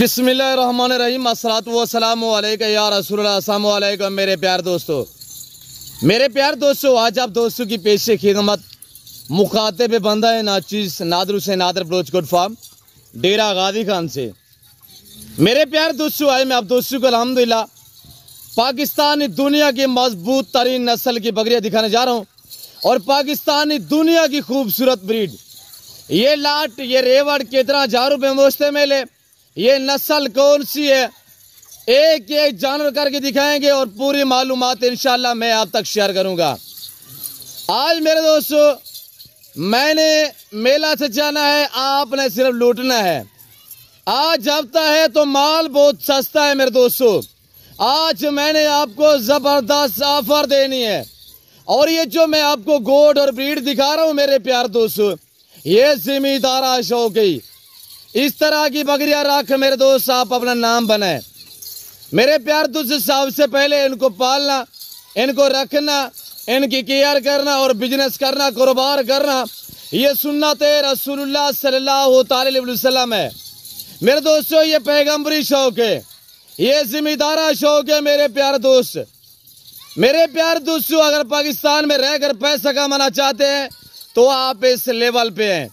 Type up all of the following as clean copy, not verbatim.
बिस्मिल्लाहिर्रहमानिर्रहीम अस्सलातु वस्सलामु अलैका या रसूलल्लाह। अस्सलामु अलैकुम मेरे प्यार दोस्तों, आज आप दोस्तों की पेश खिदमत मुखातिब बंदा है नाचीज नादर हुसैन नादर बलोच गुड फार्म डेरा गादी खान से। मेरे प्यार दोस्तों, आज मैं आप दोस्तों को अल्हम्दुलिल्लाह पाकिस्तानी दुनिया की मजबूत तरीन नस्ल की बकरियां दिखाने जा रहा हूँ और पाकिस्तानी दुनिया की खूबसूरत ब्रीड ये लाट ये रेवड़ कितना हज़ार रुपये मुश्ते मेले, ये नस्ल कौन सी है एक एक जानवर करके दिखाएंगे और पूरी मालूमात इंशाल्लाह मैं आप तक शेयर करूंगा। आज मेरे दोस्तों मैंने मेला से जाना है, आपने सिर्फ लूटना है। आज हफ्ता है तो माल बहुत सस्ता है मेरे दोस्तों। आज मैंने आपको जबरदस्त ऑफर देनी है और ये जो मैं आपको गोड और ब्रीड दिखा रहा हूं मेरे प्यार दोस्तों, ये जिम्मेदारा शौकी इस तरह की बकरियां रख मेरे दोस्त आप अपना नाम बनाए। मेरे प्यार दोस्त सबसे पहले इनको पालना, इनको रखना, इनकी केयर करना और बिजनेस करना, कारोबार करना, ये सुन्नत रसूलुल्लाह सल्लल्लाहु अलैहि वसल्लम है मेरे दोस्तों। ये पैगंबरी शौक है, ये जिम्मेदारा शौक है मेरे प्यार दोस्त। मेरे प्यार दोस्तों, अगर पाकिस्तान में रहकर पैसा कमाना चाहते हैं तो आप इस लेवल पे हैं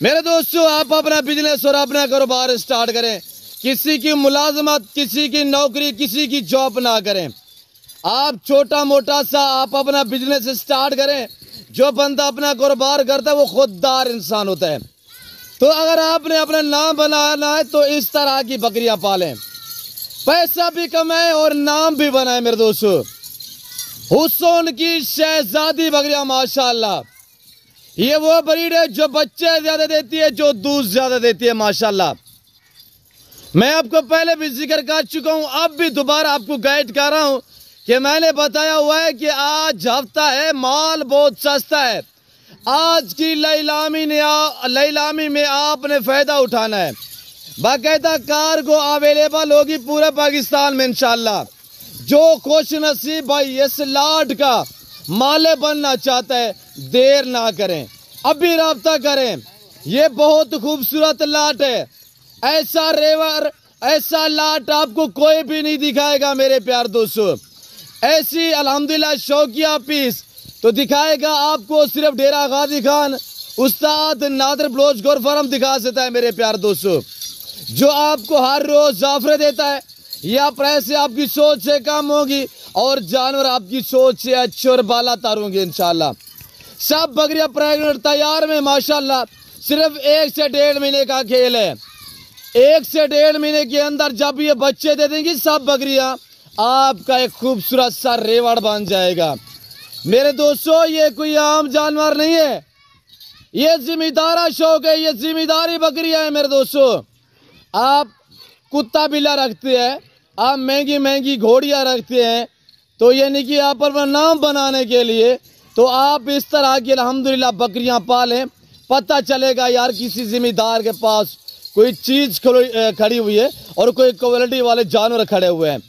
मेरे दोस्तों। आप अपना बिजनेस और अपना कारोबार स्टार्ट करें, किसी की मुलाजमत, किसी की नौकरी, किसी की जॉब ना करें। आप छोटा मोटा सा आप अपना बिजनेस स्टार्ट करें। जो बंदा अपना कारोबार करता है वो खुददार इंसान होता है। तो अगर आपने अपना नाम बनाना है तो इस तरह की बकरियां पालें, पैसा भी कमाएं और नाम भी बनाए मेरे दोस्तों। हुसैन की शहजादी बकरियां माशाल्लाह, ये वो ब्रीड है जो बच्चे ज्यादा देती है, जो दूध ज्यादा देती है माशाल्लाह। मैं आपको पहले भी जिक्र कर चुका हूं, अब भी दोबारा आपको गाइड कर रहा हूं कि मैंने बताया हुआ है कि आज हफ्ता है, माल बहुत सस्ता है। आज की लैलामी में आपने फायदा उठाना है। बाकायदा कार्गो अवेलेबल होगी पूरे पाकिस्तान में इंशाल्लाह। जो खुश नसीब भाई इस लाट का माले बनना चाहता है देर ना करें, अभी राब्ता करें। ये बहुत खूबसूरत लाट है, ऐसा रेवर ऐसा लाट आपको कोई भी नहीं दिखाएगा मेरे प्यार दोस्तों। ऐसी अल्हम्दुलिल्लाह शौकिया पीस तो दिखाएगा आपको सिर्फ डेरा गादी खान उस्ताद नादर बलोच गोर फार्म दिखा सकता है मेरे प्यार दोस्तों। जो आपको हर रोज जाफरे देता है, या पैसे आपकी सोच से कम होगी और जानवर आपकी सोच से अच्छे और बाला तार होंगे इंशाल्लाह। सब बकरियां प्रेग्नेंट तैयार में माशाल्लाह। सिर्फ 1 से 1.5 महीने का खेल है। 1 से 1.5 महीने के अंदर जब ये बच्चे दे देंगी सब बकरियां, आपका एक खूबसूरत सा रेवड़ बन जाएगा मेरे दोस्तों। ये कोई आम जानवर नहीं है, ये जिम्मेदारा शौक है, ये जिम्मेदारी बकरियां है मेरे दोस्तों। आप कुत्ता बिल्ला रखते हैं, आप महंगी महंगी घोड़ियां रखते हैं, तो ये नहीं कि आप अपना नाम बनाने के लिए तो आप इस तरह की अल्हम्दुलिल्लाह बकरियां पालें। पता चलेगा यार किसी जिम्मेदार के पास कोई चीज खड़ी हुई है और कोई क्वालिटी वाले जानवर खड़े हुए हैं।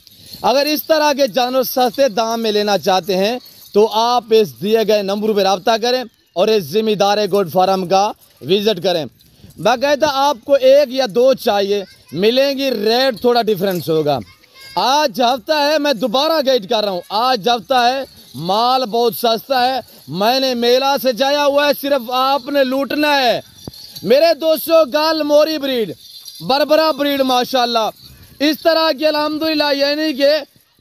अगर इस तरह के जानवर सस्ते दाम में लेना चाहते हैं तो आप इस दिए गए नंबर पर रब्ता करें और इस जिम्मेदार गोड फार्म का विजिट करें। बाकायदा आपको 1 या 2 चाहिए मिलेंगी, रेट थोड़ा डिफरेंस होगा। आज हफ्ता है, मैं दोबारा गाइड कर रहा हूँ, आज हफ्ता है, माल बहुत सस्ता है। मैंने मेला से जाया हुआ है, सिर्फ आपने लूटना है मेरे दोस्तों। गाल मोरी ब्रीड, बरबरा ब्रीड माशाल्लाह इस तरह की अल्हम्दुलिल्लाह, यानी कि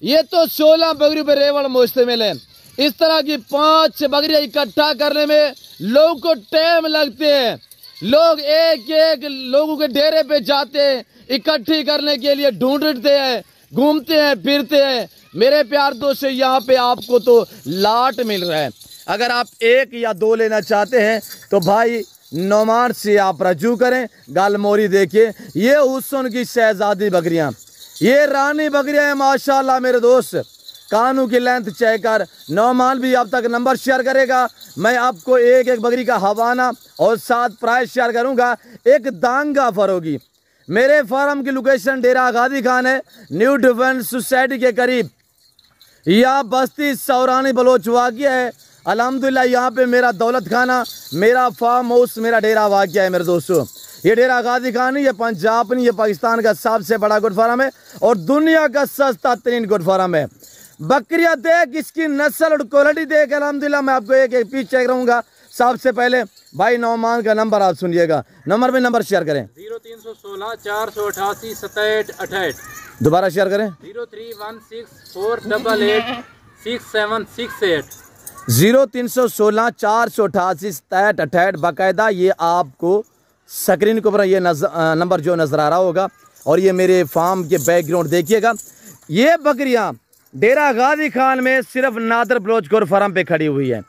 ये तो 16 बकरी पे रेवड़ मोश्ते मिले। इस तरह की 5 बकरियां इकट्ठा करने में लोगों को टाइम लगते हैं। लोग एक एक लोगों के डेरे पे जाते हैं, इकट्ठी करने के लिए ढूंढते हैं, घूमते हैं, फिरते हैं मेरे प्यार दोस्तों। यहाँ पे आपको तो लाट मिल रहा है। अगर आप 1 या 2 लेना चाहते हैं तो भाई नौमान से आप रजू करें। गालमोरी देखिए, ये हुसैन की शहजादी बकरियां, ये रानी बकरियां हैं माशाल्लाह मेरे दोस्त। कानू की लेंथ चेक कर, नौमान भी आप तक नंबर शेयर करेगा। मैं आपको एक एक बकरी का हवाना और साथ प्राइस शेयर करूंगा। एक दांग ऑफर होगी। मेरे फार्म की लोकेशन डेरा गादी खान है, न्यू डिफेंस सोसाइटी के करीब। यहाँ बस्ती सौरानी बलोच वाक़िया है। अल्हम्दुलिल्लाह यहाँ पे मेरा दौलत खाना, मेरा फार्म हाउस, मेरा डेरा वाक़िया है मेरे दोस्तों। ये डेरा गाजी खान नहीं, ये पंजाब नहीं, ये पाकिस्तान का सबसे बड़ा गुड फार्म है और दुनिया का सस्ता तरीन गुड फार्म है। बकरियां देख, इसकी नस्ल और क्वालिटी देख, अल्हम्दुलिल्लाह। मैं आपको एक एक पीस चेक रहूंगा। सबसे पहले भाई नौमान का नंबर आप सुनिएगा, नंबर में नंबर शेयर करें 0316 488 6768। दोबारा शेयर करें 0316 0316 488 6768। बाकायदा ये आपको स्क्रीन के ऊपर ये नंबर जो नजर आ रहा होगा और ये मेरे फार्म के बैकग्राउंड देखिएगा। ये बकरियां डेरा गाजी खान में सिर्फ नादर बलोच गोर फार्म पे खड़ी हुई है,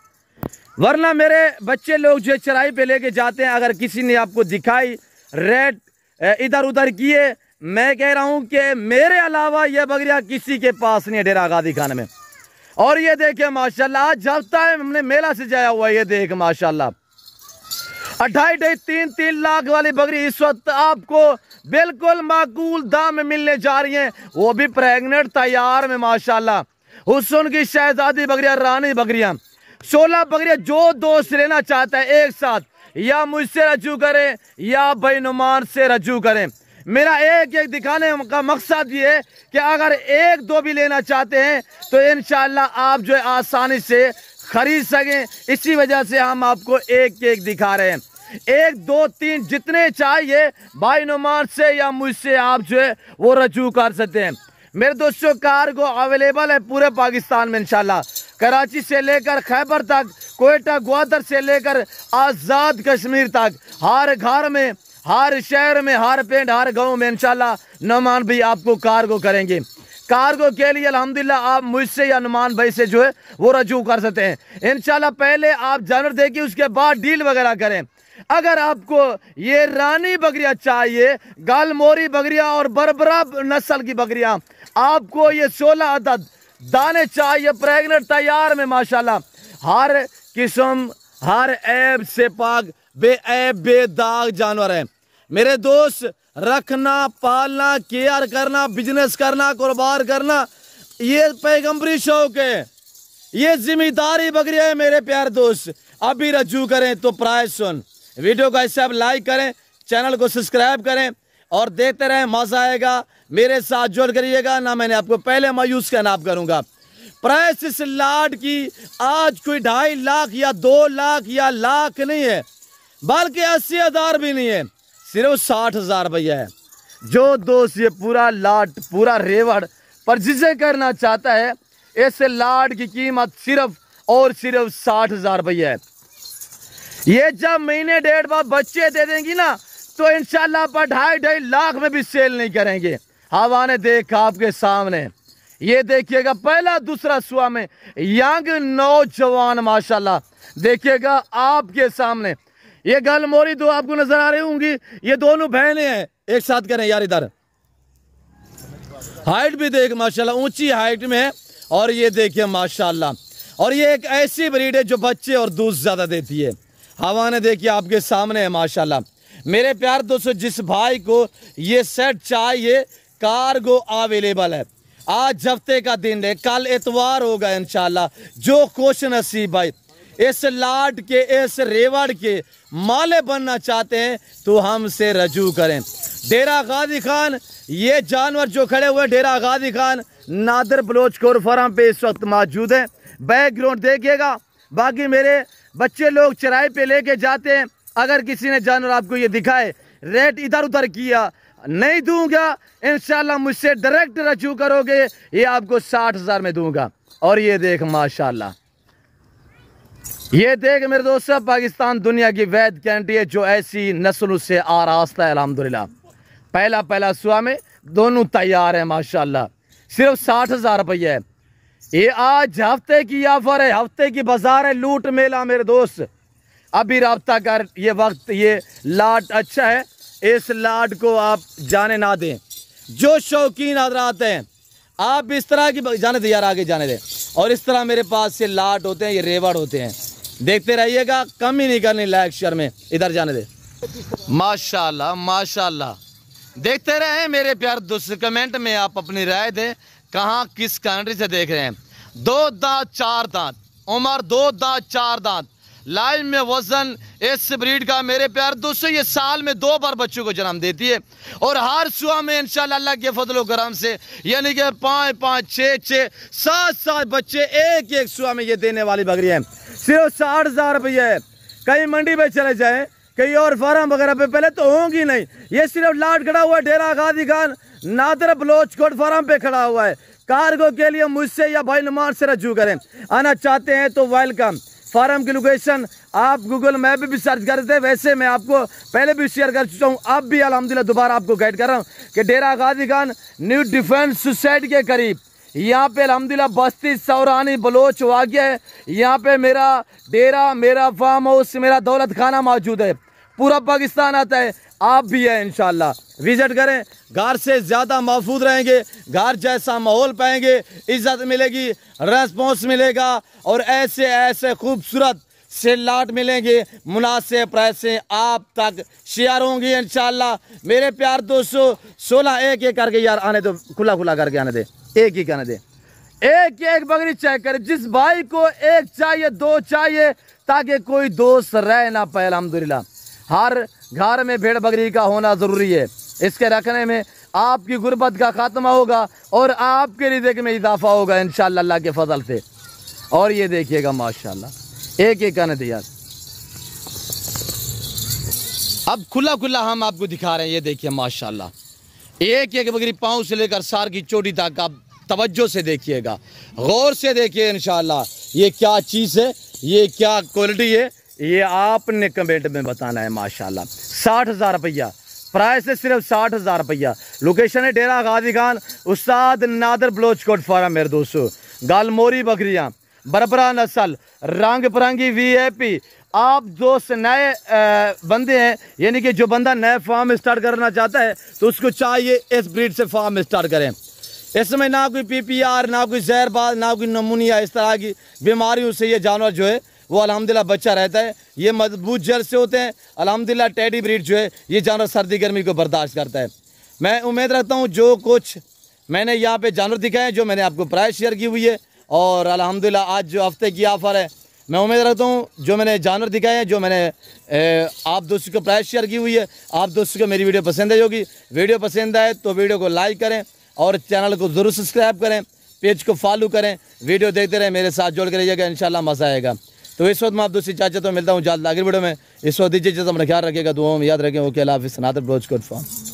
वरना मेरे बच्चे लोग जो चराई पे लेके जाते हैं, अगर किसी ने आपको दिखाई रेट इधर उधर किए, मैं कह रहा हूं कि मेरे अलावा ये बकरियां किसी के पास नहीं है डेरा गाजी खान में। और ये देखिए माशाल्लाह, आज हफ्ता है हमने मेला से जाया हुआ है, ये देख माशाल्लाह 2.5-3 लाख वाली बकरी इस वक्त आपको बिल्कुल माकूल दाम में मिलने जा रही हैं, वो भी प्रेग्नेंट तैयार में माशाल्लाह। हुस्न की शहजादी बकरियां, रानी बकरियां, 16 बकरियां। जो दोस्त लेना चाहता है एक साथ, या मुझसे रजू करें या भाई नुमान से रजू करें। मेरा एक एक दिखाने का मकसद ये है कि अगर एक दो भी लेना चाहते हैं तो इंशाल्लाह आप जो है आसानी से खरीद सकें। इसी वजह से हम आपको एक एक दिखा रहे हैं। 1 2 3 जितने चाहिए भाई नुमान से या मुझसे आप जो है वो रजू कर सकते हैं। मेरे दोस्तों, कार्गो अवेलेबल है पूरे पाकिस्तान में इंशाल्लाह। कराची से लेकर खैबर तक, कोयटा ग्वादर से लेकर आज़ाद कश्मीर तक, हर घर में, हर शहर में, हर पेंट, हर गांव में इंशाल्लाह नुमान भी आपको कार्गो करेंगे। कार्गो के लिए अल्हम्दुलिल्लाह आप मुझसे या नुमान भाई से जो है वो रजू कर सकते हैं इंशाल्लाह। पहले आप जानवर देखिए, उसके बाद डील वगैरह करें। अगर आपको ये रानी बकरियां चाहिए, गालमोरी बकरियां और बरबरा नस्ल की बकरियां, आपको ये 16 अदद दाने चाहिए प्रेग्नेंट तैयार में माशाल्लाह, हर किस्म हर ऐब से पाक, बेऐब बेदाग जानवर है मेरे दोस्त। रखना, पालना, केयर करना, बिजनेस करना, कारोबार करना, ये पैगंबरी शौक है, ये जिम्मेदारी बकरियां है मेरे प्यारे दोस्त। अभी रजू करें तो प्राइस सुन, वीडियो को ऐसे आप लाइक करें, चैनल को सब्सक्राइब करें और देखते रहें, मजा आएगा। मेरे साथ जोड़ करिएगा ना, मैंने आपको पहले मायूस का नाप करूंगा। प्राइस इस लाट की आज कोई 2.5 लाख या 2 लाख या लाख नहीं है, बल्कि 80,000 भी नहीं है, सिर्फ 60,000 रुपया है। जो दोस्त ये पूरा लाट, पूरा रेवड़ पर जिसे करना चाहता है, इस लाट की कीमत सिर्फ और सिर्फ 60,000 रुपया है। ये जब महीने 1.5 बाद बच्चे दे देंगी ना, तो इंशाल्लाह पर 2.5 लाख में भी सेल नहीं करेंगे। हवा ने देखा आपके सामने, ये देखिएगा पहला दूसरा सुआ में यंग नौजवान माशाल्लाह, देखिएगा आपके सामने। ये गलमोरी दो आपको नजर आ रही होंगी, ये दोनों बहनें हैं। एक साथ करें यार, इधर हाइट भी देख माशाल्लाह, ऊंची हाइट में है। और ये देखिए माशाल्लाह, और ये एक ऐसी ब्रीड है जो बच्चे और दूध ज्यादा देती है। हवा ने देखिए आपके सामने है माशाल्लाह। मेरे प्यार दोस्तों, जिस भाई को ये सेट चाहिए, कार्गो अवेलेबल है। आज हफ्ते का दिन है, कल इतवार होगा इंशाल्लाह। जो खुश नसीब भाई इस लाट के, इस रेवड़ के माले बनना चाहते हैं तो हमसे रजू करें। डेरा गाजी खान, ये जानवर जो खड़े हुए डेरा गाजी खान नादर बलोच कोर फार्म पे इस वक्त मौजूद है। बैकग्राउंड देखिएगा। बाकी मेरे बच्चे लोग चराई पे लेके जाते हैं, अगर किसी ने जानवर आपको ये दिखाए, रेट इधर उधर किया, नहीं दूंगा इंशाल्लाह, मुझसे डायरेक्ट रजू करोगे, ये आपको 60,000 में दूंगा। और ये देख माशाल्लाह, ये देख मेरे दोस्तों, पाकिस्तान दुनिया की वैद कैंटी है जो ऐसी नस्लों से आरास्ता है अल्हम्दुलिल्लाह। पहला सुआ में दोनों तैयार है माशाल्लाह, सिर्फ 60,000 रुपया है। ये आज हफ्ते की ऑफर है, हफ्ते की बाजार है, लूट मेला मेरे दोस्त। अभी राब्ता कर, ये वक्त, ये लाट अच्छा है, इस लाट को आप जाने ना दें। जो शौकीन हजरात हैं, आप इस तरह की जाने दे यार, आगे जाने दें। और इस तरह मेरे पास ये लाट होते हैं, ये रेवड़ होते हैं, देखते रहिएगा, कम ही नहीं करनी लाइक शेयर में। इधर जाने दे माशाल्लाह माशाल्लाह, देखते रहे मेरे प्यार दोस्त। कमेंट में आप अपनी राय दें, कहाँ किस कंट्री से देख रहे हैं। 2 दांत 4 दांत, उमर 2 दांत 4 दांत, लाइव में वजन इस ब्रीड का मेरे प्यार दोस्तों ये साल में 2 बार बच्चों को जन्म देती है और हर सुबह में इंशाल्लाह अल्लाह के फजल करम से यानी कि 5-5, 6-6, 7-7 बच्चे एक सुबह में ये देने वाली बकरी है। सिर्फ 60,000 रुपये है। कहीं मंडी पे चले जाए, कहीं और फार्म वगैरह पे पहले तो होंगी नहीं। ये सिर्फ लाट खड़ा हुआ है डेरा गाजी खान नादर बलोच कोट फार्म पे खड़ा हुआ है। कार्गो के लिए मुझसे या भाई नुमान से रजू करें। आना चाहते हैं तो वेलकम। फार्म की लोकेशन आप गूगल मैप पे भी सर्च करते हैं, वैसे मैं आपको पहले भी शेयर कर चुका हूँ। अब भी अल्हम्दुलिल्लाह दोबारा आपको गाइड कर रहा हूँ कि डेरा Ghazi Khan new defence society के करीब यहाँ पे अल्हम्दुलिल्लाह बस्ती सौरानी बलोच वाक़िया है। यहाँ पे मेरा डेरा, मेरा फार्म हाउस, मेरा दौलत खाना मौजूद है। पूरा पाकिस्तान आता है, आप भी है इंशाल्लाह। विजिट करें, घर से ज़्यादा महफूज रहेंगे, घर जैसा माहौल पाएंगे, इज्जत मिलेगी, रेस्पॉन्स मिलेगा और ऐसे ऐसे खूबसूरत से लाट मिलेंगे। मुनासिब प्राइस से आप तक शेयर होंगी इंशाल्लाह। मेरे प्यार दोस्तों 16 एक करके यार आने दो, खुला करके आने दे, एक ही कहने दे। एक बकरी चेक करे। जिस भाई को एक चाहिए, 2 चाहिए, ताकि कोई दोस्त रह ना पाए। अल्हम्दुलिल्लाह हर घर में भेड़ बकरी का होना ज़रूरी है। इसके रखने में आपकी गुर्बत का खात्मा होगा और आपके रिज़्क़ में इजाफा होगा इंशाअल्लाह अल्लाह के फजल से। और ये देखिएगा माशाअल्लाह एक कहने दे यार। अब खुला हम आपको दिखा रहे हैं। ये देखिए माशाअल्लाह एक बकरी पाँव से लेकर सार की चोटी तक आप तवज्जो से देखिएगा, गौर से देखिए इंशाअल्लाह। ये क्या चीज़ है, ये क्या क्वालिटी है, ये आपने कमेंट में बताना है माशाअल्लाह। 60,000 रुपया प्राइस है, सिर्फ 60,000 रुपया। लोकेशन है डेरा गाजी खान उस्ताद नादर बलोच कोट फार्म। मेरे दोस्तों गालमोरी बकरियाँ, बरबरा नस्ल, रंग बिरंगी VIP। आप दोस्त नए बंदे हैं, यानी कि जो बंदा नया फार्म स्टार्ट करना चाहता है तो उसको चाहिए इस ब्रीड से फार्म स्टार्ट करें। इसमें ना कोई PPR, ना कोई जहरबाज, ना कोई नमूनिया, इस तरह की बीमारियों से ये जानवर जो है वो अल्हम्दुलिल्लाह बच्चा रहता है। ये मजबूत जड़ से होते हैं अल्हम्दुलिल्लाह। टेडी ब्रीड जो है ये जानवर सर्दी गर्मी को बर्दाश्त करता है। मैं उम्मीद रखता हूँ जो कुछ मैंने यहाँ पे जानवर दिखाए, जो मैंने आपको प्राइस शेयर की हुई है, और अल्हम्दुलिल्लाह आज जो हफ्ते की ऑफ़र है, मैं उम्मीद रखता हूँ जो मैंने जानवर दिखाए हैं, जो मैंने आप दोस्तों को प्राइस शेयर की हुई है, आप दोस्तों को मेरी वीडियो पसंद आई होगी। वीडियो पसंद आए तो वीडियो को लाइक करें और चैनल को ज़रूर सब्सक्राइब करें, पेज को फॉलो करें, वीडियो देखते रहें, मेरे साथ जोड़ कर रहिएगा, इंशाल्लाह मज़ा आएगा। तो इस वक्त मैं आप दोस्तों इजाज़त तो मिलता हूँ जल्द आगे वीडियो में। इस वक्त दीजिए, अपना ख्याल रखिएगा, दुआओं में याद रखें। ओके, अल्लाह हाफ़िज़। Nadir Baloch coat farm.